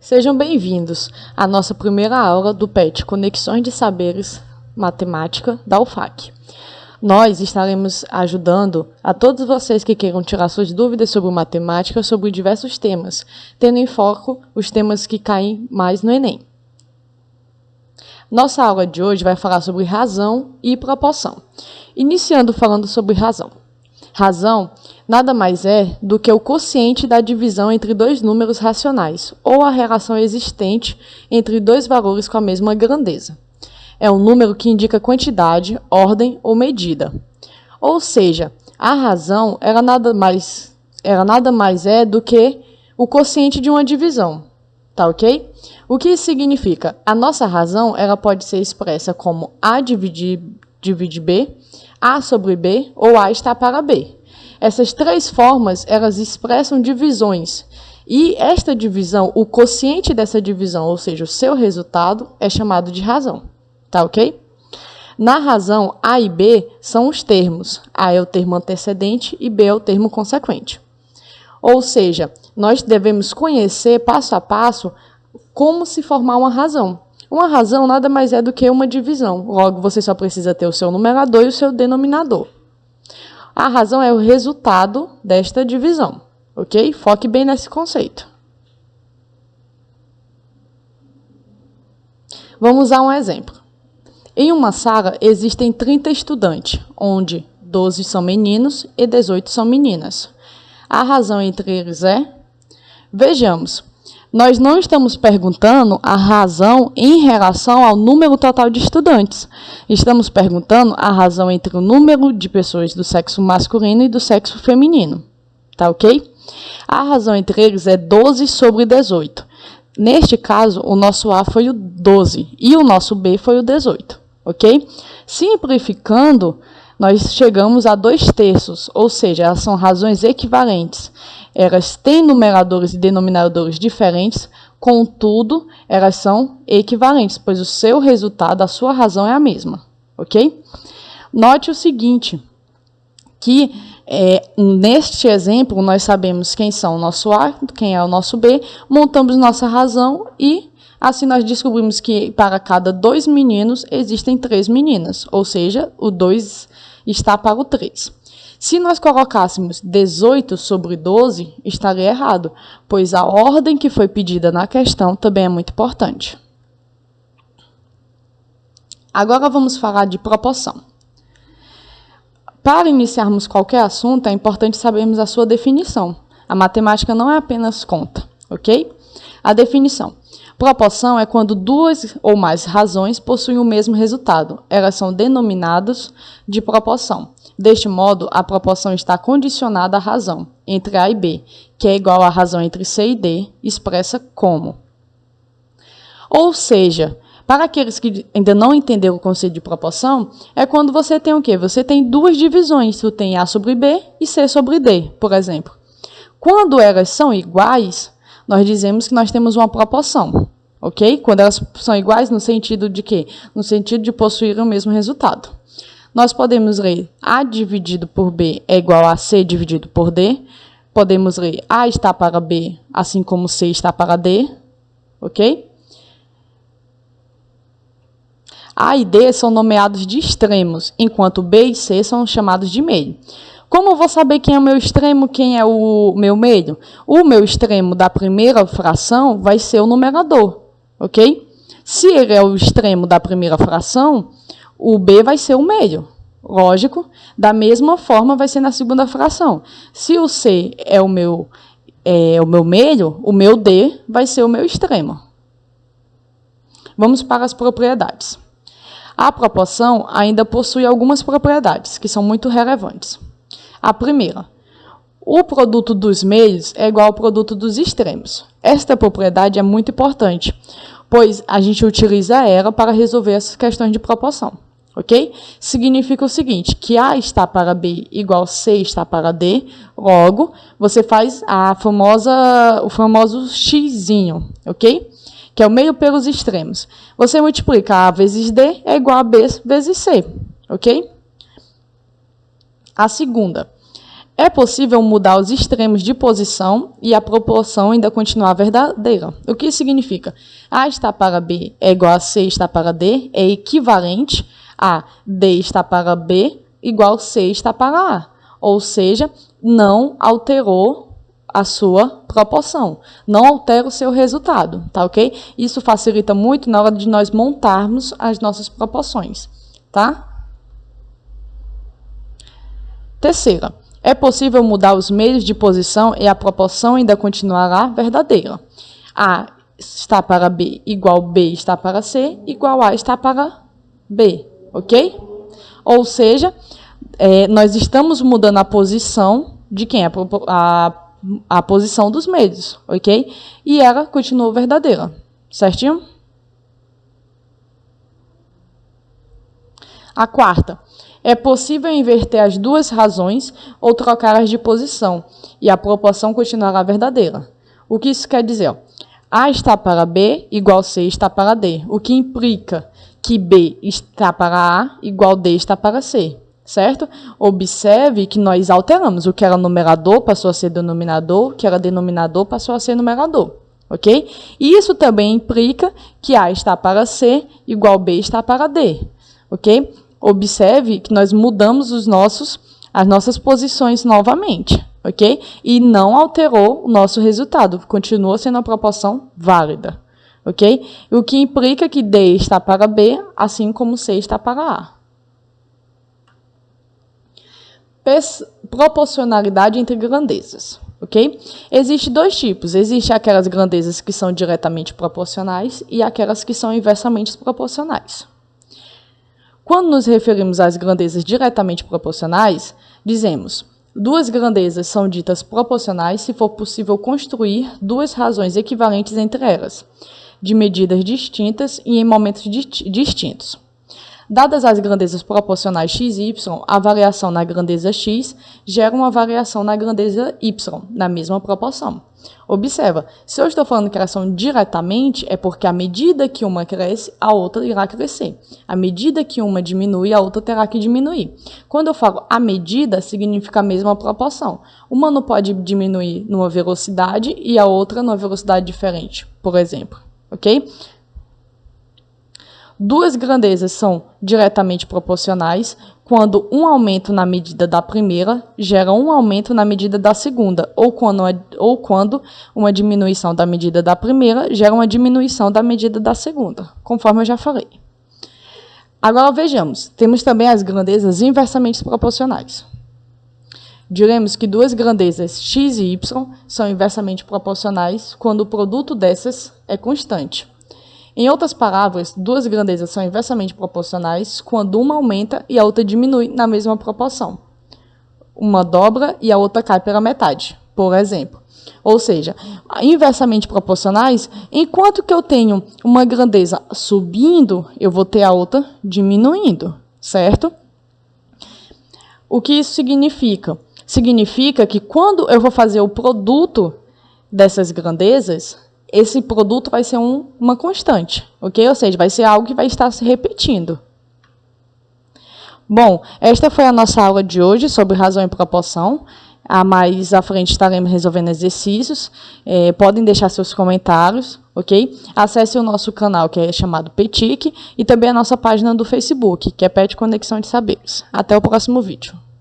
Sejam bem-vindos à nossa primeira aula do PET Conexões de Saberes Matemática da UFAC. Nós estaremos ajudando a todos vocês que queiram tirar suas dúvidas sobre matemática sobre diversos temas, tendo em foco os temas que caem mais no Enem. Nossa aula de hoje vai falar sobre razão e proporção. Iniciando falando sobre razão. Razão nada mais é do que o quociente da divisão entre dois números racionais, ou a relação existente entre dois valores com a mesma grandeza. É um número que indica quantidade, ordem ou medida. Ou seja, a razão era nada mais é do que o quociente de uma divisão. Tá ok? O que isso significa? A nossa razão ela pode ser expressa como A dividir B, A sobre B ou A está para B. Essas três formas, elas expressam divisões. E esta divisão, o quociente dessa divisão, ou seja, o seu resultado, é chamado de razão. Tá ok? Na razão, A e B são os termos. A é o termo antecedente e B é o termo consequente. Ou seja, nós devemos conhecer passo a passo como se formar uma razão. Uma razão nada mais é do que uma divisão. Logo, você só precisa ter o seu numerador e o seu denominador. A razão é o resultado desta divisão, ok? Foque bem nesse conceito. Vamos usar um exemplo. Em uma sala existem 30 estudantes, onde 12 são meninos e 18 são meninas. A razão entre eles é? Vejamos. Nós não estamos perguntando a razão em relação ao número total de estudantes. Estamos perguntando a razão entre o número de pessoas do sexo masculino e do sexo feminino. Tá ok? A razão entre eles é 12 sobre 18. Neste caso, o nosso A foi o 12 e o nosso B foi o 18. Ok? Simplificando, nós chegamos a 2/3, ou seja, elas são razões equivalentes. Elas têm numeradores e denominadores diferentes, contudo, elas são equivalentes, pois o seu resultado, a sua razão é a mesma, ok? Note o seguinte, que neste exemplo, nós sabemos quem são o nosso A, quem é o nosso B, montamos nossa razão e assim nós descobrimos que para cada 2 meninos existem 3 meninas, ou seja, o 2 está para o 3. Se nós colocássemos 18 sobre 12, estaria errado, pois a ordem que foi pedida na questão também é muito importante. Agora vamos falar de proporção. Para iniciarmos qualquer assunto, é importante sabermos a sua definição. A matemática não é apenas conta, ok? A definição. Proporção é quando duas ou mais razões possuem o mesmo resultado. Elas são denominadas de proporção. Deste modo, a proporção está condicionada à razão entre A e B, que é igual à razão entre C e D, expressa como. Ou seja, para aqueles que ainda não entenderam o conceito de proporção, é quando você tem o quê? Você tem duas divisões, você tem A sobre B e C sobre D, por exemplo. Quando elas são iguais, nós dizemos que nós temos uma proporção, ok? Quando elas são iguais no sentido de quê? No sentido de possuir o mesmo resultado. Nós podemos ler A dividido por B é igual a C dividido por D. Podemos ler A está para B, assim como C está para D. Ok? A e D são nomeados de extremos, enquanto B e C são chamados de meio. Como eu vou saber quem é o meu extremo, quem é o meu meio? O meu extremo da primeira fração vai ser o numerador. Ok? Se ele é o extremo da primeira fração, o B vai ser o meio, lógico. Da mesma forma vai ser na segunda fração. Se o C é o meu meio, o meu D vai ser o meu extremo. Vamos para as propriedades. A proporção ainda possui algumas propriedades que são muito relevantes. A primeira, o produto dos meios é igual ao produto dos extremos. Esta propriedade é muito importante, pois a gente utiliza ela para resolver essas questões de proporção. Ok? Significa o seguinte, que A está para B igual C está para D, logo, você faz o famoso xzinho, ok? Que é o meio pelos extremos. Você multiplica A vezes D é igual a B vezes C, ok? A segunda É possível mudar os extremos de posição e a proporção ainda continuar verdadeira. O que isso significa? A está para B é igual a C está para D, é equivalente a D está para B igual a C está para A. Ou seja, não alterou a sua proporção, não altera o seu resultado, tá ok? Isso facilita muito na hora de nós montarmos as nossas proporções, tá? Terceira, é possível mudar os meios de posição e a proporção ainda continuará verdadeira. A está para B igual B está para C, igual A está para B, ok? Ou seja, nós estamos mudando a posição de quem? A posição dos meios, ok? E ela continuou verdadeira, certinho? A quarta, é possível inverter as duas razões ou trocá-las de posição, e a proporção continuará verdadeira. O que isso quer dizer? A está para B igual C está para D, o que implica que B está para A igual D está para C, certo? Observe que nós alteramos, o que era numerador passou a ser denominador, o que era denominador passou a ser numerador, ok? E isso também implica que A está para C igual B está para D, ok? Observe que nós mudamos as nossas posições novamente, ok? E não alterou o nosso resultado, continua sendo uma proporção válida, ok? O que implica que D está para B, assim como C está para A. Proporcionalidade entre grandezas, ok? Existem dois tipos, existem aquelas grandezas que são diretamente proporcionais e aquelas que são inversamente proporcionais. Quando nos referimos às grandezas diretamente proporcionais, dizemos: duas grandezas são ditas proporcionais se for possível construir duas razões equivalentes entre elas, de medidas distintas e em momentos distintos. Dadas as grandezas proporcionais x e y, a variação na grandeza x gera uma variação na grandeza y, na mesma proporção. Observa, se eu estou falando que elas são diretamente, é porque à medida que uma cresce, a outra irá crescer. À medida que uma diminui, a outra terá que diminuir. Quando eu falo à medida, significa a mesma proporção. Uma não pode diminuir numa velocidade e a outra numa velocidade diferente, por exemplo, ok? Duas grandezas são diretamente proporcionais quando um aumento na medida da primeira gera um aumento na medida da segunda, ou quando uma diminuição da medida da primeira gera uma diminuição da medida da segunda, conforme eu já falei. Agora vejamos, temos também as grandezas inversamente proporcionais. Diremos que duas grandezas x e y são inversamente proporcionais quando o produto dessas é constante. Em outras palavras, duas grandezas são inversamente proporcionais quando uma aumenta e a outra diminui na mesma proporção. Uma dobra e a outra cai pela metade, por exemplo. Ou seja, inversamente proporcionais, enquanto que eu tenho uma grandeza subindo, eu vou ter a outra diminuindo, certo? O que isso significa? Significa que quando eu vou fazer o produto dessas grandezas, esse produto vai ser uma constante, ok? Ou seja, vai ser algo que vai estar se repetindo. Bom, esta foi a nossa aula de hoje sobre razão e proporção. Mais à frente estaremos resolvendo exercícios. Podem deixar seus comentários, ok? Acesse o nosso canal, que é chamado PETIC, e também a nossa página do Facebook, que é PET Conexão de Saberes. Até o próximo vídeo.